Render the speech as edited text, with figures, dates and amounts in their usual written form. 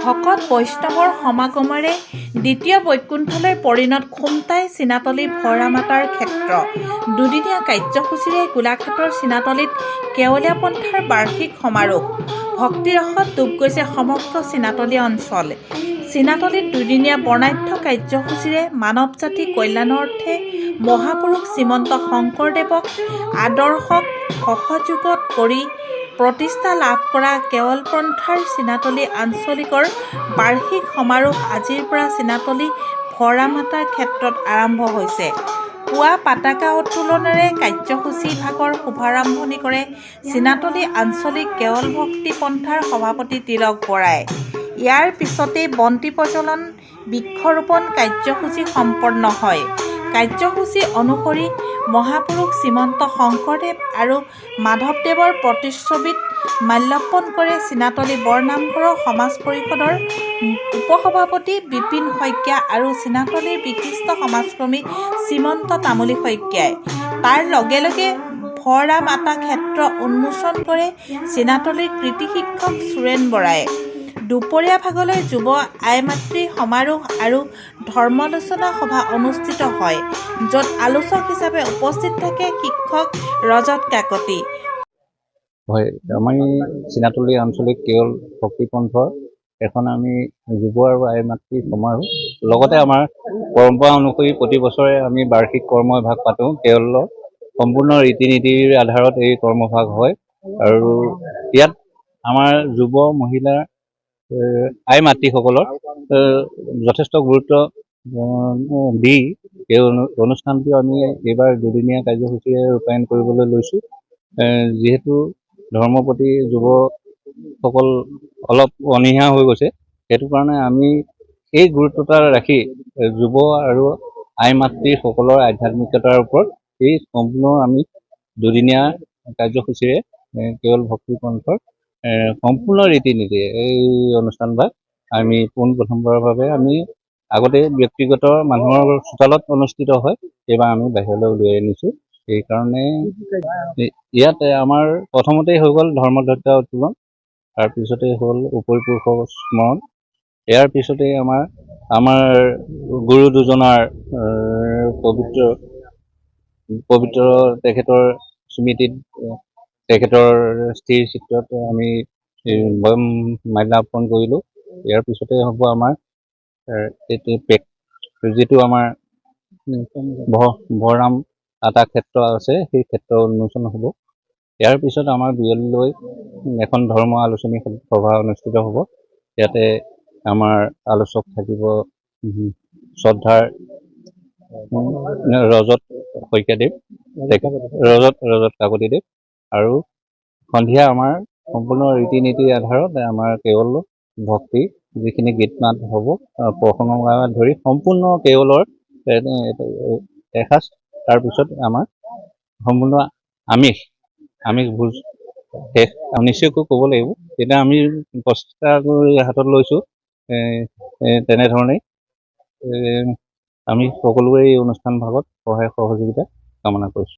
ভকত বৈষ্ণৱৰ সমাগমেৰে দ্বিতীয় বৈকুণ্ঠলৈ পৰিণত খুমটাই চীনাতলী ভৈৰামাতাৰ ক্ষেত্ৰ দুদিনীয়া কাৰ্যসূচীৰে গোলাঘাটৰ চীনাতলীত কেৱলীয়া পন্থাৰ বাৰ্ষিক সমাৰোহ। ভক্তিৰসত ডুব গৈছে সমগ্ৰ চীনাতলী অঞ্চল। চীনাতলীত দুদিনীয়া বৰ্ণাঢ্য কাৰ্যসূচীৰে মানৱ জাতি কল্যাণৰ অৰ্থে মহাপুৰুষ শ্ৰীমন্ত শংকৰদেৱক আদৰ্শক সহযোগত কৰি প্ৰতিষ্ঠা লাভ কৰা কেৱল পন্থাৰ চীনাতলী আঞ্চলিকৰ বাৰ্ষিক সমাৰোহ আজিৰ পৰা চীনাতলী ভৈৰামাতাৰ ক্ষেত্ৰত আৰম্ভ হৈছে। পুৱা পতাকা উত্তোলনেৰে কাৰ্যসূচী ভাগৰ শুভাৰম্ভণি কৰে চীনাতলী আঞ্চলিক কেৱল ভক্তি পন্থাৰ সভাপতি তিলক বৰাই। ইয়াৰ পিছতেই বন্তি প্ৰজ্বলন বৃক্ষৰোপণ কাৰ্যসূচী সম্পন্ন হয়। কাৰ্যসূচী অনুসৰি মহাপুৰুষ শ্ৰীমন্ত শংকৰদেৱ আৰু মাধৱদেৱৰ প্ৰতিচ্ছবিত মাল্যাৰ্পণ কৰে চীনাতলী বৰনামঘৰৰ সমাজ পৰিষদৰ উপসভাপতি বিপিন শইকীয়া আৰু চীনাতলীৰ বিশিষ্ট সমাজকৰ্মী শ্ৰীমন্ত তামুলী শইকীয়াই। তাৰ লগে লগে ভৈৰামাতা ক্ষেত্ৰ উন্মোচন কৰে চীনাতলীৰ কৃতি শিক্ষক সুৰেন বৰাই। দুপৰীয়া ভাগলৈ যুৱ আই মাতৃ সমাৰোহ আৰু ধৰ্মালোচনা সভা অনুষ্ঠিত হয়, য'ত আলোচক হিচাপে উপস্থিত থাকে শিক্ষক ৰজত কাকতি। হয়, আমি চীনাতলী আঞ্চলিক কেৱল ভক্তিপন্থৰ এখন আমি যুৱ আৰু আই মাতৃ সমাৰোহ, লগতে আমাৰ পৰম্পৰা অনুসৰি প্ৰতি বছৰে আমি বাৰ্ষিক কৰ্মভাগ পাতোঁ। কেৱলৰ সম্পূৰ্ণ ৰীতি নীতিৰ আধাৰত এই কৰ্মভাগ হয় আৰু ইয়াত আমাৰ যুৱ মহিলা আই মাতৃসকলৰ যথেষ্ট গুৰুত্ব দি এই অনুষ্ঠানটো আমি এইবাৰ দুদিনীয়া কাৰ্যসূচীৰে ৰূপায়ণ কৰিবলৈ লৈছোঁ। যিহেতু ধৰ্মৰ প্ৰতি যুৱসকল অলপ অনীহা হৈ গৈছে, সেইটো কাৰণে আমি এই গুৰুত্বতা ৰাখি যুৱ আৰু আই মাতৃসকলৰ আধ্যাত্মিকতাৰ ওপৰত এই সম্পূৰ্ণ আমি দুদিনীয়া কাৰ্যসূচীৰে কেৱল ভক্তিপন্থৰ সম্পূৰ্ণ ৰীতি নীতিৰে এই অনুষ্ঠানভাগ আমি পোনপ্ৰথমবাৰৰ বাবে আমি আগতে ব্যক্তিগত মানুহৰ চোতালত অনুষ্ঠিত হয়, এইবাৰ আমি বাহিৰলৈ উলিয়াই আনিছোঁ। সেইকাৰণে ইয়াত আমাৰ প্ৰথমতেই হৈ গ'ল ধৰ্মধ্বজা উত্তোলন, তাৰপিছতে হ'ল উপৰিপুৰুষৰ স্মৰণ, ইয়াৰ পিছতেই আমাৰ গুৰু দুজনাৰ পবিত্ৰ তেখেতৰ স্মৃতিত তেখেতৰ স্থিৰ চিত্ৰত আমি মাল্যাৰ্পণ কৰিলোঁ। ইয়াৰ পিছতে হ'ব আমাৰ যিটো আমাৰ ভৈৰামাতা ক্ষেত্ৰ আছে, সেই ক্ষেত্ৰ উন্মোচন হ'ব। ইয়াৰ পিছত আমাৰ বিয়লিলৈ এখন ধৰ্ম আলোচনী সভা অনুষ্ঠিত হ'ব। ইয়াতে আমাৰ আলোচক থাকিব শ্ৰদ্ধাৰ ৰজত শইকীয়াদেৱ, ৰজত কাকতিদেৱ, আৰু সন্ধিয়া আমাৰ সম্পূৰ্ণ ৰীতি নীতিৰ আধাৰত আমাৰ কেৱল ভক্তি যিখিনি গীত মাত হ'ব, প্ৰসংগৰ ধৰি সম্পূৰ্ণ কেৱলৰ এসাঁজ, তাৰপিছত আমাৰ সম্পূৰ্ণ আমিষ ভোজ শেষ নিশ্চয়কৈ ক'ব লাগিব। তেতিয়া আমি প্ৰচেষ্টাকৈ হাতত লৈছোঁ, তেনেধৰণেই আমি সকলোৱে এই অনুষ্ঠান ভাগত সহায় সহযোগিতা কামনা কৰিছোঁ।